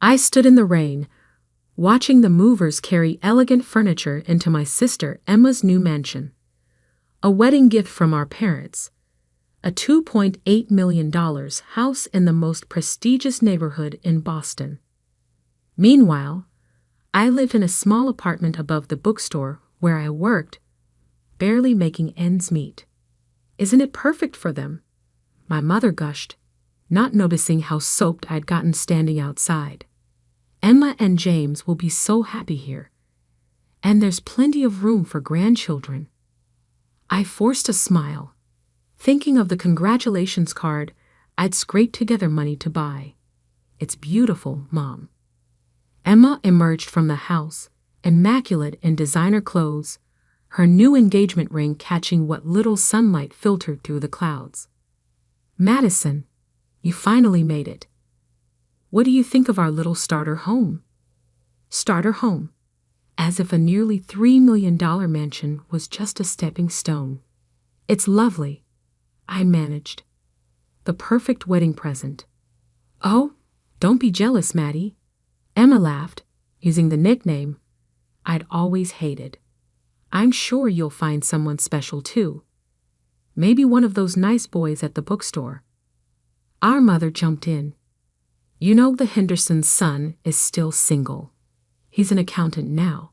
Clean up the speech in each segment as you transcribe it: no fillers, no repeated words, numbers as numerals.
I stood in the rain, watching the movers carry elegant furniture into my sister Emma's new mansion. A wedding gift from our parents. A $2.8 million house in the most prestigious neighborhood in Boston. Meanwhile, I lived in a small apartment above the bookstore where I worked, barely making ends meet. Isn't it perfect for them? My mother gushed, not noticing how soaked I'd gotten standing outside. Emma and James will be so happy here. And there's plenty of room for grandchildren. I forced a smile, thinking of the congratulations card I'd scraped together money to buy. It's beautiful, Mom. Emma emerged from the house, immaculate in designer clothes, her new engagement ring catching what little sunlight filtered through the clouds. Madison, you finally made it. What do you think of our little starter home? Starter home. As if a nearly $3 million mansion was just a stepping stone. It's lovely, I managed. The perfect wedding present. Oh, don't be jealous, Maddie. Emma laughed, using the nickname I'd always hated. I'm sure you'll find someone special too. Maybe one of those nice boys at the bookstore. Our mother jumped in. You know the Henderson's son is still single. He's an accountant now.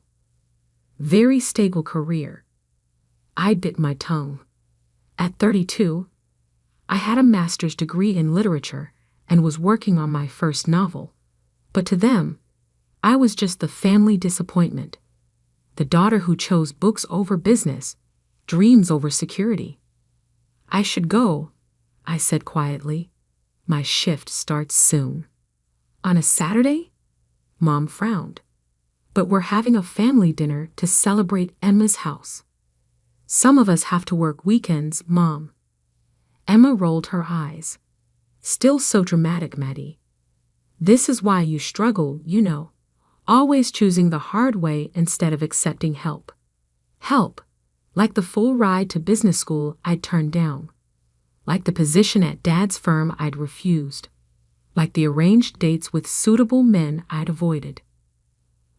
Very stable career. I bit my tongue. At 32, I had a master's degree in literature and was working on my first novel. But to them, I was just the family disappointment. The daughter who chose books over business, dreams over security. I should go, I said quietly. My shift starts soon. On a Saturday? Mom frowned. But we're having a family dinner to celebrate Emma's house. Some of us have to work weekends, Mom. Emma rolled her eyes. Still so dramatic, Maddie. This is why you struggle, you know. Always choosing the hard way instead of accepting help. Help, like the full ride to business school I'd turned down. Like the position at Dad's firm I'd refused. Like the arranged dates with suitable men I'd avoided.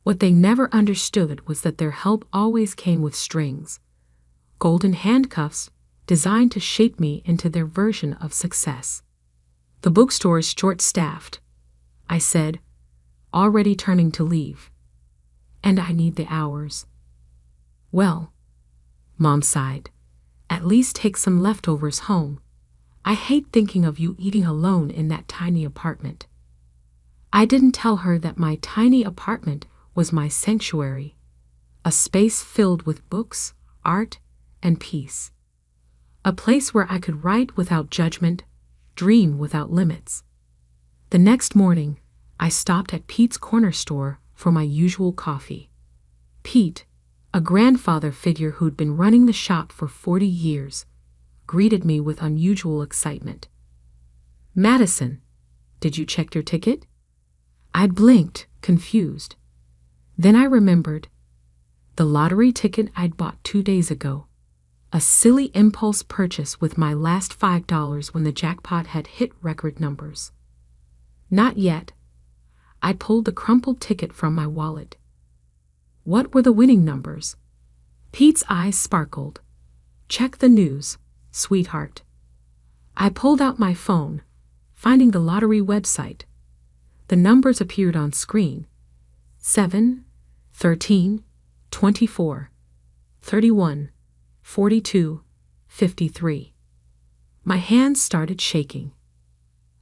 What they never understood was that their help always came with strings. Golden handcuffs designed to shape me into their version of success. The bookstore is short-staffed, I said, already turning to leave. And I need the hours. Well, Mom sighed, at least take some leftovers home. I hate thinking of you eating alone in that tiny apartment. I didn't tell her that my tiny apartment was my sanctuary, a space filled with books, art, and peace. A place where I could write without judgment, dream without limits. The next morning, I stopped at Pete's corner store for my usual coffee. Pete, a grandfather figure who'd been running the shop for 40 years, greeted me with unusual excitement. Madison, did you check your ticket? I'd blinked, confused. Then I remembered the lottery ticket I'd bought 2 days ago. A silly impulse purchase with my last $5 when the jackpot had hit record numbers. Not yet. I pulled the crumpled ticket from my wallet. What were the winning numbers? Pete's eyes sparkled. Check the news, sweetheart. I pulled out my phone, finding the lottery website. The numbers appeared on screen. 7, 13, 24, 31, 42, 53. My hands started shaking.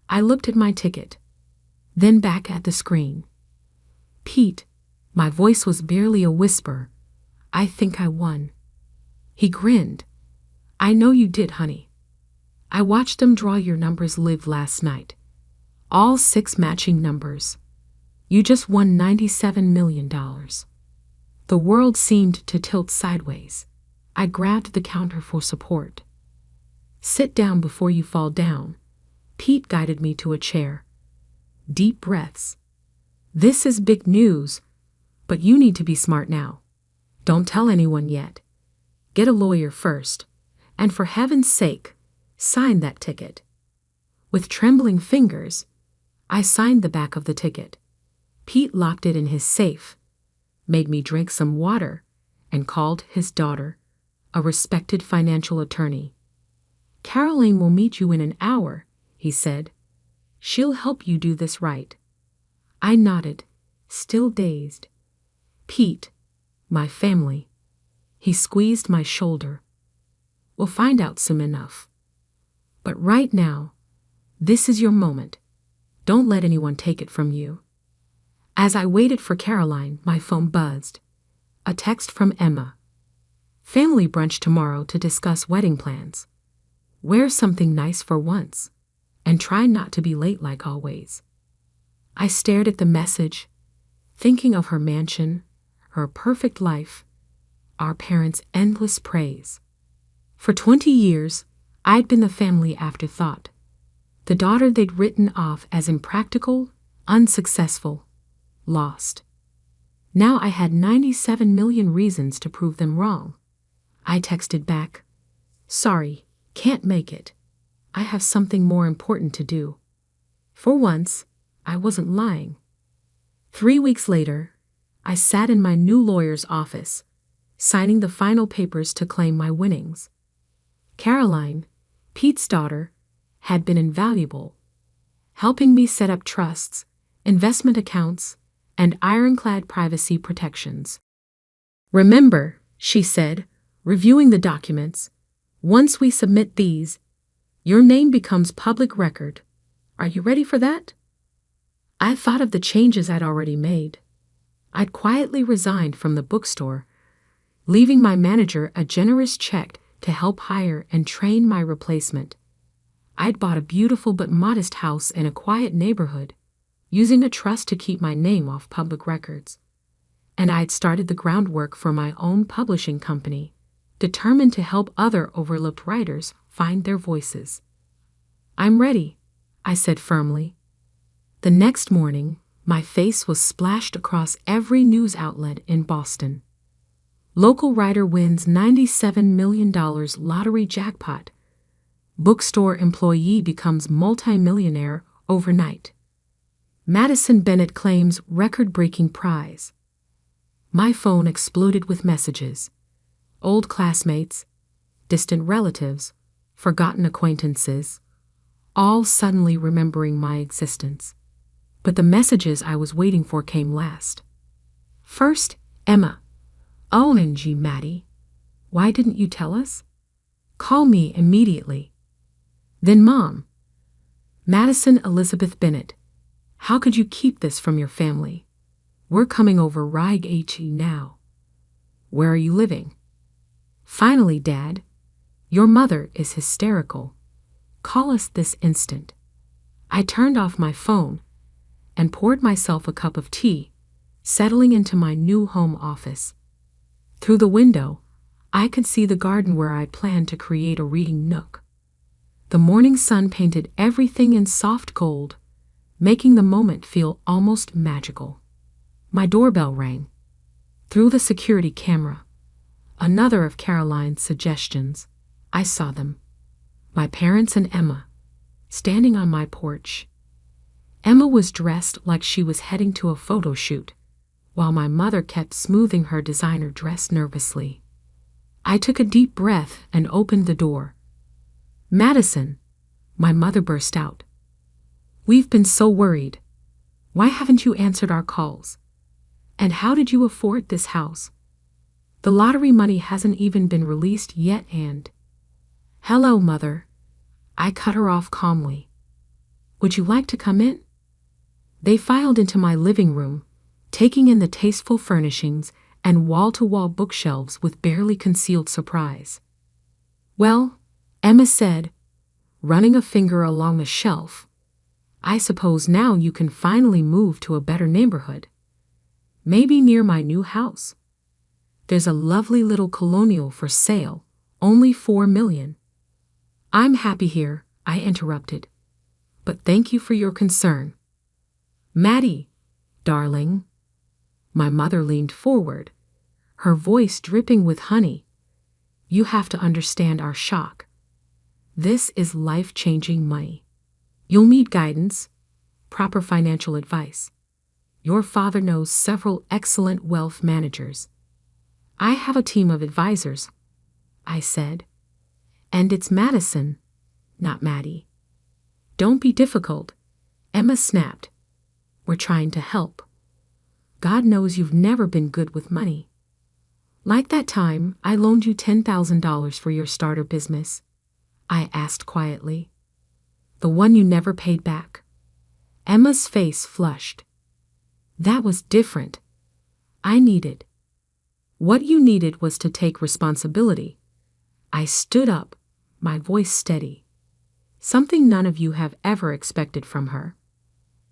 I looked at my ticket, then back at the screen. Pete, my voice was barely a whisper. I think I won. He grinned. I know you did, honey. I watched them draw your numbers live last night. All 6 matching numbers. You just won $97 million. The world seemed to tilt sideways. I grabbed the counter for support. Sit down before you fall down. Pete guided me to a chair. Deep breaths. This is big news, but you need to be smart now. Don't tell anyone yet. Get a lawyer first, and for heaven's sake, sign that ticket. With trembling fingers, I signed the back of the ticket. Pete locked it in his safe, made me drink some water, and called his daughter, a respected financial attorney. "Caroline will meet you in an hour," he said. "She'll help you do this right." I nodded, still dazed. "Pete, my family." He squeezed my shoulder. "We'll find out soon enough. But right now, this is your moment. Don't let anyone take it from you." As I waited for Caroline, my phone buzzed. A text from Emma. "Family brunch tomorrow to discuss wedding plans. Wear something nice for once, and try not to be late like always." I stared at the message, thinking of her mansion, her perfect life, our parents' endless praise. For 20 years, I'd been the family afterthought, the daughter they'd written off as impractical, unsuccessful, lost. Now I had 97 million reasons to prove them wrong. I texted back, "Sorry, can't make it. I have something more important to do." For once, I wasn't lying. 3 weeks later, I sat in my new lawyer's office, signing the final papers to claim my winnings. Caroline, Pete's daughter, had been invaluable, helping me set up trusts, investment accounts, and ironclad privacy protections. "Remember," she said, reviewing the documents, "once we submit these, your name becomes public record. Are you ready for that?" I thought of the changes I'd already made. I'd quietly resigned from the bookstore, leaving my manager a generous check to help hire and train my replacement. I'd bought a beautiful but modest house in a quiet neighborhood, using a trust to keep my name off public records. And I'd started the groundwork for my own publishing company, determined to help other overlooked writers find their voices. "I'm ready," I said firmly. The next morning, my face was splashed across every news outlet in Boston. Local writer wins $97 million lottery jackpot. Bookstore employee becomes multimillionaire overnight. Madison Bennett claims record-breaking prize. My phone exploded with messages. Old classmates, distant relatives, forgotten acquaintances, all suddenly remembering my existence. But the messages I was waiting for came last. First, Emma. "OMG, Maddie. Why didn't you tell us? Call me immediately." Then Mom. "Madison Elizabeth Bennett. How could you keep this from your family? We're coming over Rig HE now. Where are you living?" Finally, Dad. "Your mother is hysterical. Call us this instant." I turned off my phone and poured myself a cup of tea, settling into my new home office. Through the window, I could see the garden where I'd planned to create a reading nook. The morning sun painted everything in soft gold, making the moment feel almost magical. My doorbell rang. Through the security camera, another of Caroline's suggestions, I saw them. My parents and Emma, standing on my porch. Emma was dressed like she was heading to a photo shoot, while my mother kept smoothing her designer dress nervously. I took a deep breath and opened the door. "Madison," my mother burst out. "We've been so worried. Why haven't you answered our calls? And how did you afford this house? The lottery money hasn't even been released yet and—" "Hello, Mother." I cut her off calmly. "Would you like to come in?" They filed into my living room, taking in the tasteful furnishings and wall-to-wall bookshelves with barely concealed surprise. "Well," Emma said, running a finger along the shelf, "I suppose now you can finally move to a better neighborhood. Maybe near my new house. There's a lovely little colonial for sale, only $4 million. "I'm happy here," I interrupted. "But thank you for your concern." "Maddie, darling." My mother leaned forward, her voice dripping with honey. "You have to understand our shock. This is life-changing money. You'll need guidance, proper financial advice. Your father knows several excellent wealth managers. I have a team of advisors, I said. And it's Madison, not Maddie. Don't be difficult, Emma snapped. We're trying to help. God knows you've never been good with money. Like that time I loaned you $10,000 for your starter business, I asked quietly. The one you never paid back. Emma's face flushed. That was different. I needed. What you needed was to take responsibility. I stood up, my voice steady. Something none of you have ever expected from her.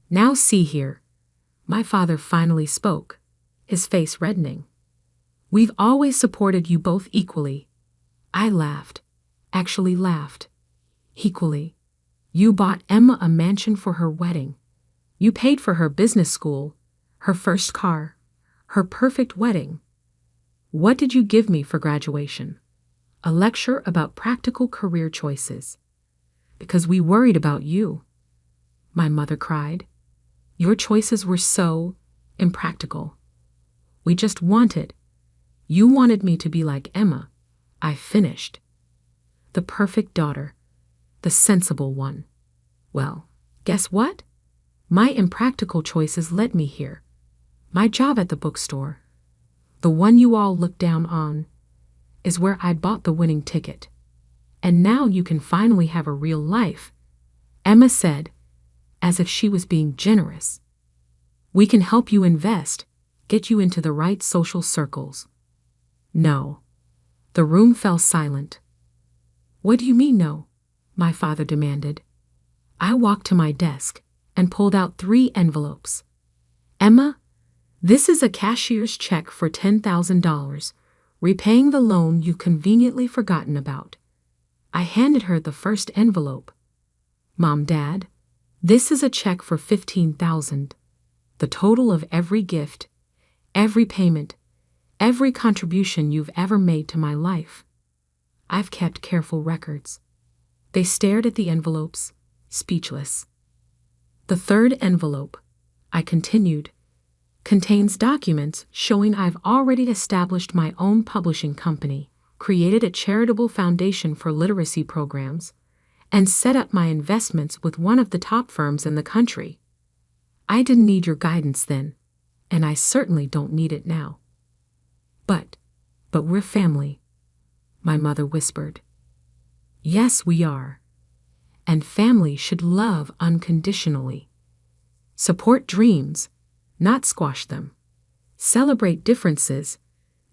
Now see here. My father finally spoke, his face reddening. We've always supported you both equally. I laughed, actually laughed. Equally. You bought Emma a mansion for her wedding. You paid for her business school, her first car, her perfect wedding. What did you give me for graduation? A lecture about practical career choices. Because we worried about you. My mother cried. Your choices were so impractical. We just wanted. You wanted me to be like Emma. I finished. The perfect daughter. The sensible one. Well, guess what? My impractical choices led me here. My job at the bookstore, the one you all look down on, is where I bought the winning ticket. And now you can finally have a real life, Emma said, as if she was being generous. We can help you invest, get you into the right social circles. No. The room fell silent. What do you mean no? My father demanded. I walked to my desk and pulled out 3 envelopes. Emma, this is a cashier's check for $10,000, repaying the loan you've conveniently forgotten about. I handed her the first envelope. Mom, Dad, this is a check for $15,000, the total of every gift, every payment, every contribution you've ever made to my life. I've kept careful records. They stared at the envelopes, speechless. The 3rd envelope, I continued, contains documents showing I've already established my own publishing company, created a charitable foundation for literacy programs, and set up my investments with one of the top firms in the country. I didn't need your guidance then, and I certainly don't need it now. But we're family, my mother whispered. Yes, we are. And family should love unconditionally. Support dreams, not squash them. Celebrate differences,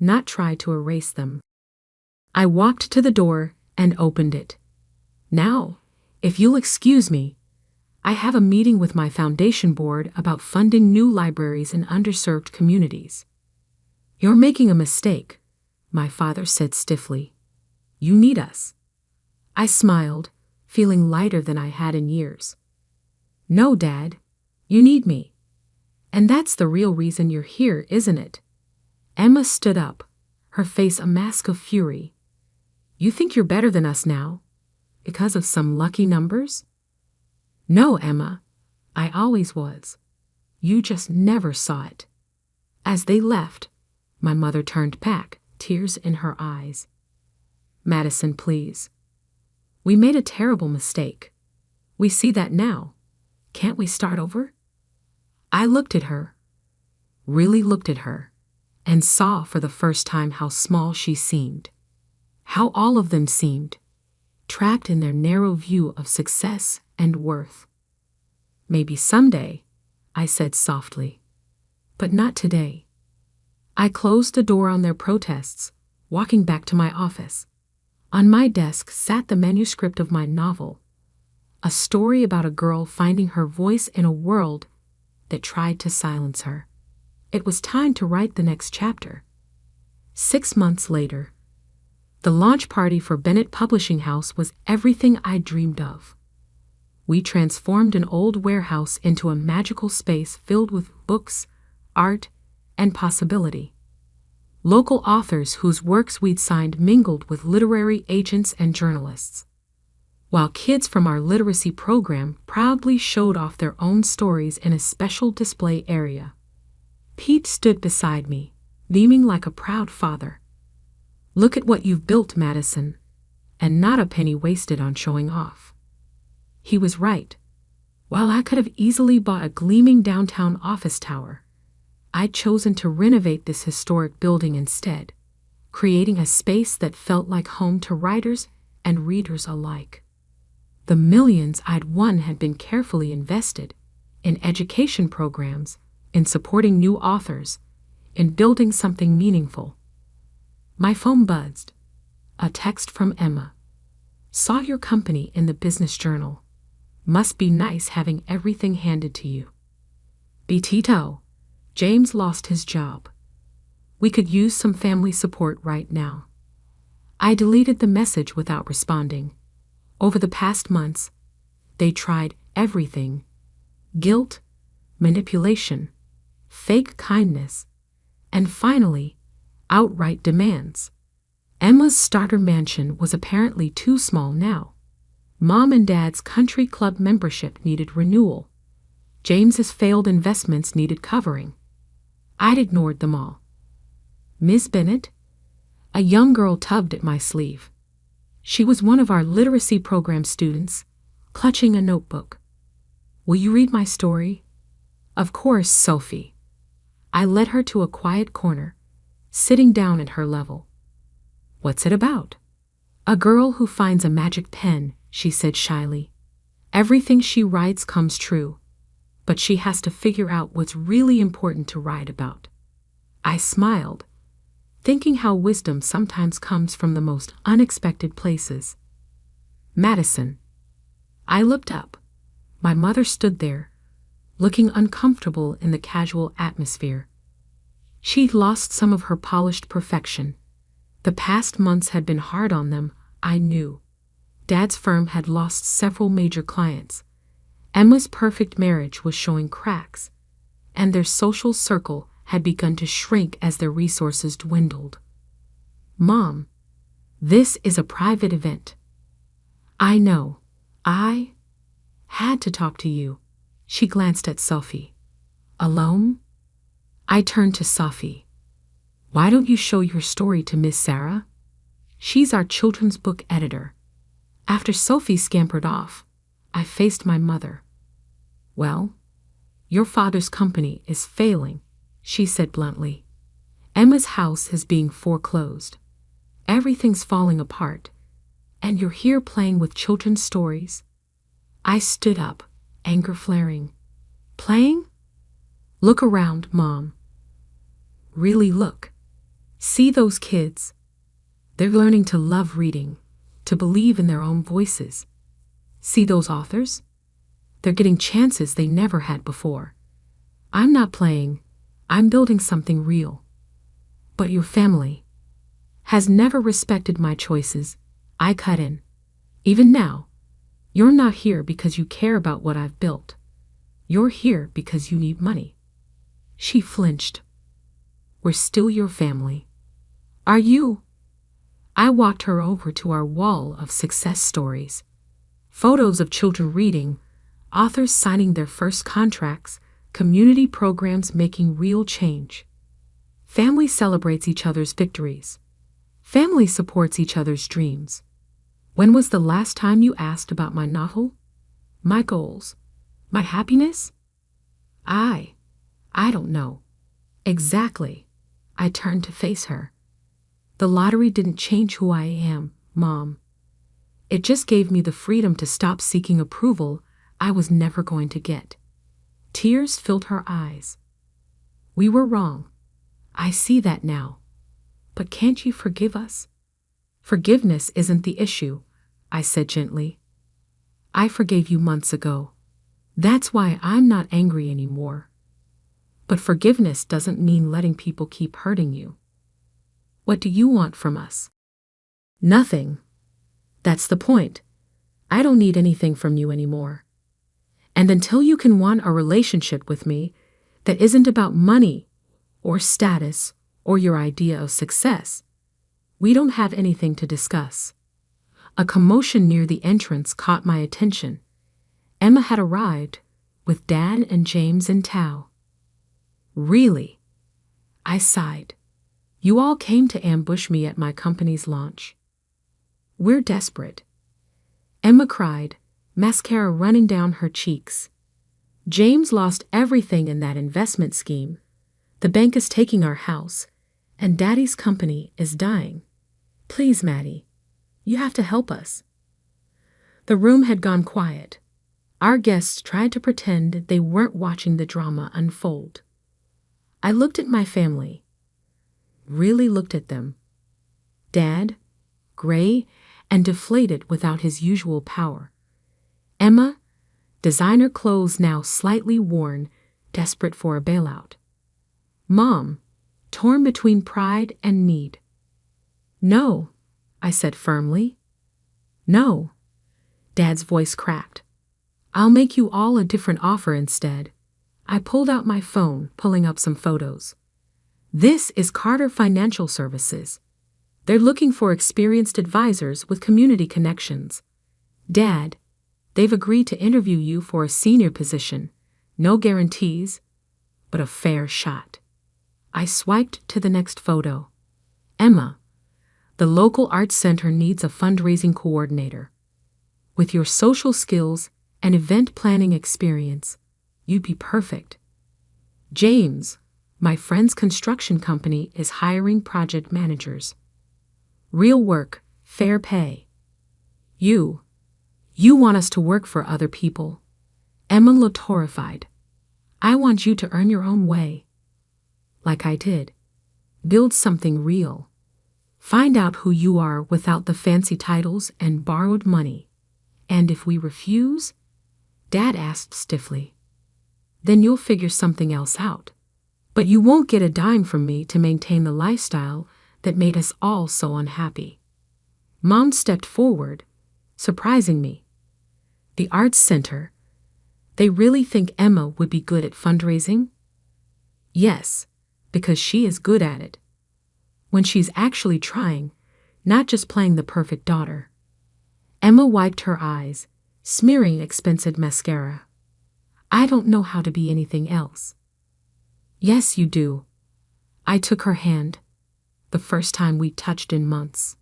not try to erase them. I walked to the door and opened it. Now, if you'll excuse me, I have a meeting with my foundation board about funding new libraries in underserved communities. You're making a mistake, my father said stiffly. You need us. I smiled, feeling lighter than I had in years. No, Dad, you need me. And that's the real reason you're here, isn't it? Emma stood up, her face a mask of fury. You think you're better than us now? Because of some lucky numbers? No, Emma, I always was. You just never saw it. As they left, my mother turned back, tears in her eyes. Madison, please. We made a terrible mistake. We see that now. Can't we start over? I looked at her, really looked at her, and saw for the first time how small she seemed. How all of them seemed, trapped in their narrow view of success and worth. Maybe someday, I said softly, but not today. I closed the door on their protests, walking back to my office. On my desk sat the manuscript of my novel, a story about a girl finding her voice in a world that tried to silence her. It was time to write the next chapter. 6 months later, the launch party for Bennett Publishing House was everything I dreamed of. We transformed an old warehouse into a magical space filled with books, art, and possibility. Local authors whose works we'd signed mingled with literary agents and journalists, while kids from our literacy program proudly showed off their own stories in a special display area. Pete stood beside me, beaming like a proud father. Look at what you've built, Madison, and not a penny wasted on showing off. He was right. While I could have easily bought a gleaming downtown office tower, I'd chosen to renovate this historic building instead, creating a space that felt like home to writers and readers alike. The millions I'd won had been carefully invested in education programs, in supporting new authors, in building something meaningful. My phone buzzed. A text from Emma. Saw your company in the business journal. Must be nice having everything handed to you. Betito, James lost his job. We could use some family support right now. I deleted the message without responding. Over the past months, they tried everything. Guilt, manipulation, fake kindness, and finally, outright demands. Emma's starter mansion was apparently too small now. Mom and Dad's country club membership needed renewal. James's failed investments needed covering. I'd ignored them all. Miss Bennett? A young girl tugged at my sleeve. She was one of our literacy program students, clutching a notebook. Will you read my story? Of course, Sophie. I led her to a quiet corner, sitting down at her level. What's it about? A girl who finds a magic pen, she said shyly. Everything she writes comes true, but she has to figure out what's really important to write about. I smiled, thinking how wisdom sometimes comes from the most unexpected places. Madison. I looked up. My mother stood there, looking uncomfortable in the casual atmosphere. She'd lost some of her polished perfection. The past months had been hard on them, I knew. Dad's firm had lost several major clients. Emma's perfect marriage was showing cracks, and their social circle had begun to shrink as their resources dwindled. Mom, this is a private event. I know. I had to talk to you. She glanced at Sophie. Alone? I turned to Sophie. Why don't you show your story to Miss Sarah? She's our children's book editor. After Sophie scampered off, I faced my mother. Well, your father's company is failing, she said bluntly. Emma's house is being foreclosed. Everything's falling apart, and you're here playing with children's stories. I stood up, anger flaring. Playing? Look around, Mom. Really look. See those kids? They're learning to love reading, to believe in their own voices. See those authors? They're getting chances they never had before. I'm not playing, I'm building something real. But your family has never respected my choices. I cut in. Even now, you're not here because you care about what I've built. You're here because you need money. She flinched. We're still your family. Are you? I walked her over to our wall of success stories. Photos of children reading, authors signing their first contracts, community programs making real change. Family celebrates each other's victories. Family supports each other's dreams. When was the last time you asked about my novel? My goals? My happiness? I don't know. Exactly. I turned to face her. The lottery didn't change who I am, Mom. It just gave me the freedom to stop seeking approval I was never going to get. Tears filled her eyes. We were wrong. I see that now. But can't you forgive us? Forgiveness isn't the issue, I said gently. I forgave you months ago. That's why I'm not angry anymore. But forgiveness doesn't mean letting people keep hurting you. What do you want from us? Nothing. That's the point. I don't need anything from you anymore. And until you can want a relationship with me that isn't about money or status or your idea of success, we don't have anything to discuss. A commotion near the entrance caught my attention. Emma had arrived with Dad and James in tow. Really? I sighed. You all came to ambush me at my company's launch. We're desperate. Emma cried, mascara running down her cheeks. James lost everything in that investment scheme. The bank is taking our house, and Daddy's company is dying. Please, Maddie, you have to help us. The room had gone quiet. Our guests tried to pretend they weren't watching the drama unfold. I looked at my family. Really looked at them. Dad, gray and deflated without his usual power. Emma, designer clothes now slightly worn, desperate for a bailout. Mom, torn between pride and need. No, I said firmly. No. Dad's voice cracked. I'll make you all a different offer instead. I pulled out my phone, pulling up some photos. This is Carter Financial Services. They're looking for experienced advisors with community connections. Dad, they've agreed to interview you for a senior position. No guarantees, but a fair shot. I swiped to the next photo. Emma, the local arts center needs a fundraising coordinator. With your social skills and event planning experience, you'd be perfect. James, my friend's construction company is hiring project managers. Real work, fair pay. You want us to work for other people. Emma looked horrified. I want you to earn your own way. Like I did. Build something real. Find out who you are without the fancy titles and borrowed money. And if we refuse, Dad asked stiffly, then you'll figure something else out. But you won't get a dime from me to maintain the lifestyle that made us all so unhappy. Mom stepped forward, surprising me. The Arts Center, they really think Emma would be good at fundraising? Yes, because she is good at it. When she's actually trying, not just playing the perfect daughter. Emma wiped her eyes, smearing expensive mascara. I don't know how to be anything else. Yes, you do. I took her hand, the first time we touched in months.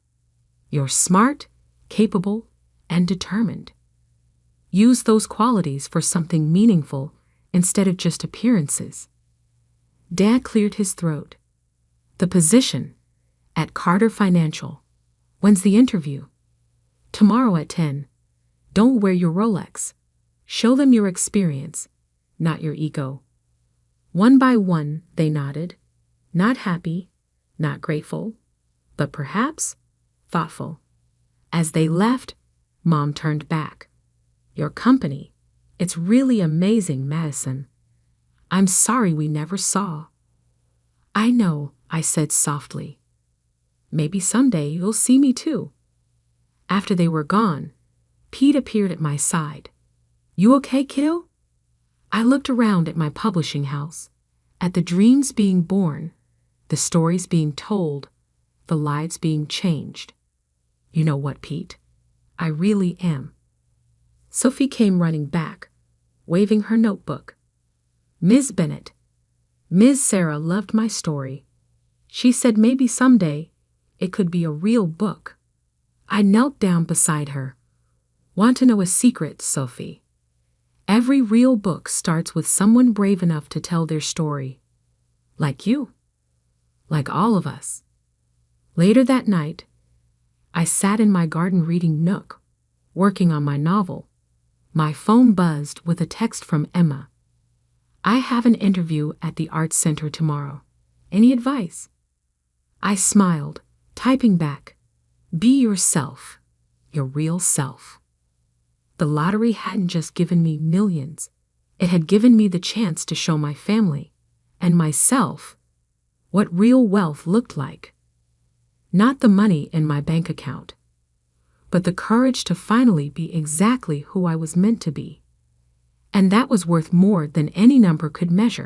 You're smart, capable, and determined. Use those qualities for something meaningful instead of just appearances. Dad cleared his throat. The position, at Carter Financial. When's the interview? Tomorrow at 10. Don't wear your Rolex. Show them your experience, not your ego. One by one, they nodded. Not happy, not grateful, but perhaps thoughtful. As they left, Mom turned back. Your company, it's really amazing, Madison. I'm sorry we never saw. I know, I said softly. Maybe someday you'll see me too. After they were gone, Pete appeared at my side. You okay, kiddo? I looked around at my publishing house, at the dreams being born, the stories being told, the lives being changed. You know what, Pete? I really am. Sophie came running back, waving her notebook. Ms. Bennett, Ms. Sarah loved my story. She said maybe someday it could be a real book. I knelt down beside her. Want to know a secret, Sophie? Every real book starts with someone brave enough to tell their story. Like you. Like all of us. Later that night, I sat in my garden reading nook, working on my novel. My phone buzzed with a text from Emma. I have an interview at the Arts Center tomorrow. Any advice? I smiled, typing back. Be yourself, your real self. The lottery hadn't just given me millions. It had given me the chance to show my family and myself what real wealth looked like. Not the money in my bank account, but the courage to finally be exactly who I was meant to be. And that was worth more than any number could measure.